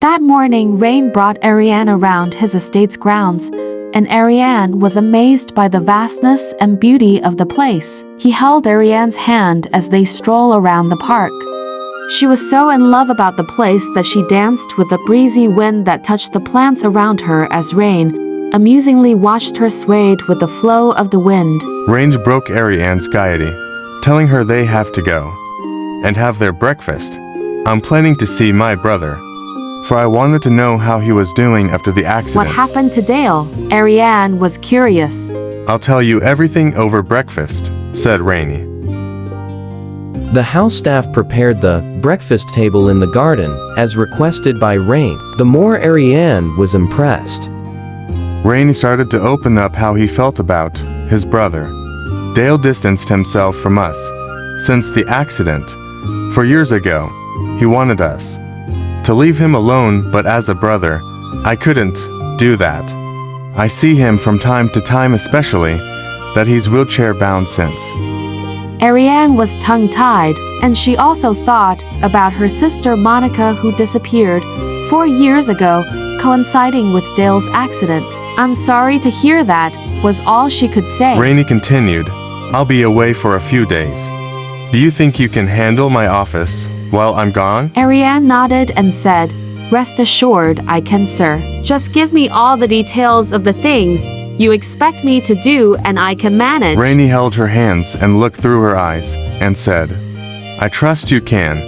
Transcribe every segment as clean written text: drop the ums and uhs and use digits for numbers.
That morning, Rain brought Ariane around his estate's grounds, and Ariane was amazed by the vastness and beauty of the place. He held Ariane's hand as they strolled around the park. She was so in love about the place that she danced with the breezy wind that touched the plants around her as Rain amusingly watched her swayed with the flow of the wind. Rain broke Ariane's gaiety, telling her they have to go and have their breakfast. I'm planning to see my brother, for I wanted to know how he was doing after the accident. What happened to Dale? Ariane was curious. I'll tell you everything over breakfast, said Rainy. The house staff prepared the breakfast table in the garden, as requested by Rain. The more Ariane was impressed. Rainy started to open up how he felt about his brother. Dale distanced himself from us since the accident. For years ago, he wanted us to leave him alone, but as a brother, I couldn't do that. I see him from time to time, especially that he's wheelchair-bound since. Ariane was tongue-tied, and she also thought about her sister Monica, who disappeared 4 years ago, coinciding with Dale's accident. I'm sorry to hear that, was all she could say. Rainy continued, I'll be away for a few days. Do you think you can handle my office while I'm gone? Ariane nodded and said, Rest assured, I can, sir. Just give me all the details of the things you expect me to do and I can manage. Rainy held her hands and looked through her eyes and said, I trust you can.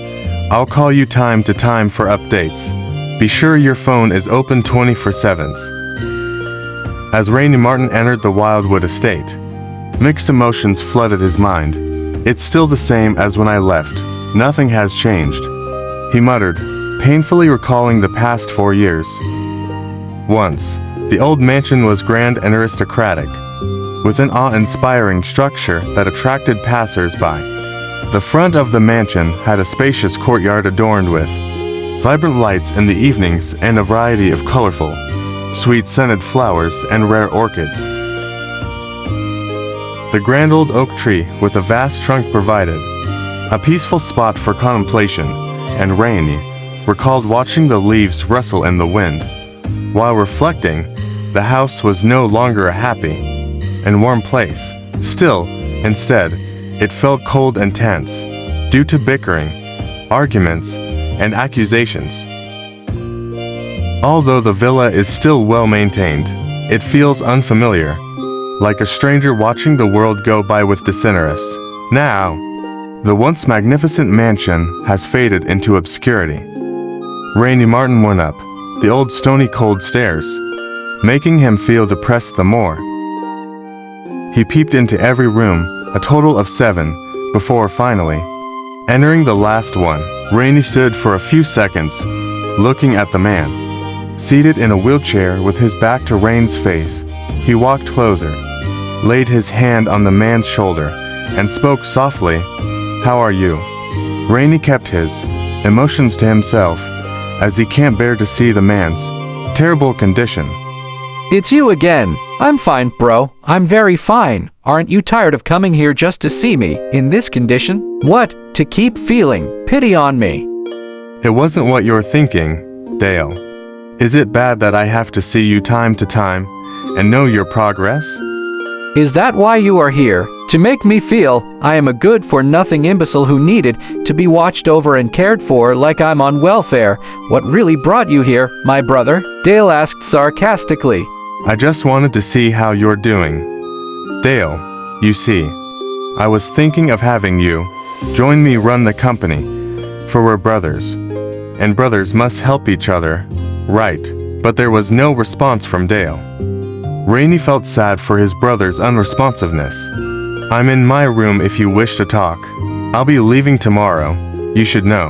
I'll call you time to time for updates. Be sure your phone is open 24/7. As Rainy Martin entered the Wildwood estate, mixed emotions flooded his mind. It's still the same as when I left. Nothing has changed, he muttered, painfully recalling the past 4 years. Once, the old mansion was grand and aristocratic, with an awe-inspiring structure that attracted passers-by. The front of the mansion had a spacious courtyard adorned with vibrant lights in the evenings and a variety of colorful, sweet-scented flowers and rare orchids. The grand old oak tree with a vast trunk provided a peaceful spot for contemplation, and Rainy recalled watching the leaves rustle in the wind. While reflecting, the house was no longer a happy and warm place. Still, instead, it felt cold and tense, due to bickering, arguments, and accusations. Although the villa is still well maintained, it feels unfamiliar, like a stranger watching the world go by with disinterest. Now, the once magnificent mansion has faded into obscurity. Rainy Martin went up the old stony cold stairs, making him feel depressed the more. He peeped into every room, a total of 7, before finally entering the last one. Rainy stood for a few seconds, looking at the man, seated in a wheelchair with his back to Rain's face. He walked closer, laid his hand on the man's shoulder, and spoke softly, How are you? Rainy kept his emotions to himself, as he can't bear to see the man's terrible condition. It's you again. I'm fine, bro. I'm very fine. Aren't you tired of coming here just to see me in this condition? What? To keep feeling pity on me? It wasn't what you're thinking, Dale. Is it bad that I have to see you time to time and know your progress? Is that why you are here? To make me feel I am a good-for-nothing imbecile who needed to be watched over and cared for like I'm on welfare? What really brought you here, my brother? Dale asked sarcastically. I just wanted to see how you're doing. Dale, you see, I was thinking of having you join me run the company, for we're brothers, and brothers must help each other, right? But there was no response from Dale. Rainy felt sad for his brother's unresponsiveness. I'm in my room if you wish to talk. I'll be leaving tomorrow, you should know.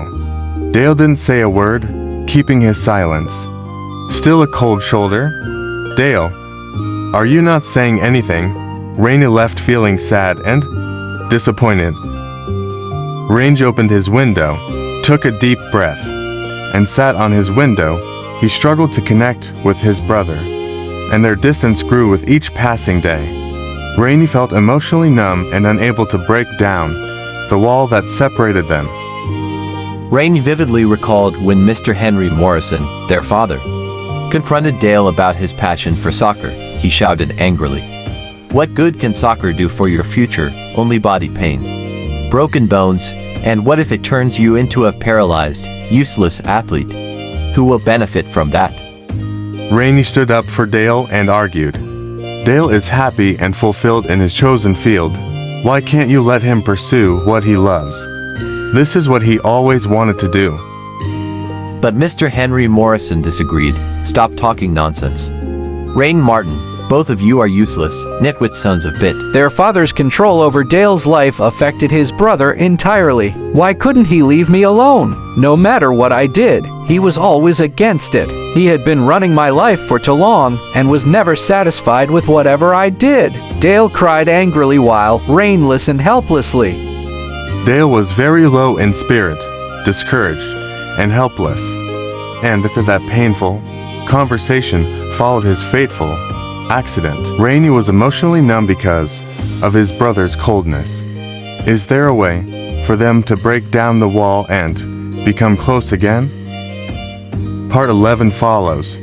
Dale didn't say a word, keeping his silence. Still a cold shoulder? Dale, are you not saying anything? Rainy left feeling sad and disappointed. Range opened his window, took a deep breath, and sat on his window. He struggled to connect with his brother, and their distance grew with each passing day. Rainy felt emotionally numb and unable to break down the wall that separated them. Rain vividly recalled when Mr. Henry Morrison, their father, confronted Dale about his passion for soccer. He shouted angrily, "What good can soccer do for your future? Only body pain, broken bones, and what if it turns you into a paralyzed, useless athlete? Who will benefit from that?" Rainey stood up for Dale and argued. Dale is happy and fulfilled in his chosen field. Why can't you let him pursue what he loves? This is what he always wanted to do. But Mr. Henry Morrison disagreed. "Stop talking nonsense. Rain Martin, both of you are useless, nitwit sons of bit." Their father's control over Dale's life affected his brother entirely. Why couldn't he leave me alone? No matter what I did, he was always against it. He had been running my life for too long and was never satisfied with whatever I did. Dale cried angrily while Rain listened helplessly. Dale was very low in spirit, discouraged, and helpless. And after that painful conversation followed his fateful accident. Rainey was emotionally numb because of his brother's coldness. Is there a way for them to break down the wall and become close again? Part 11 follows.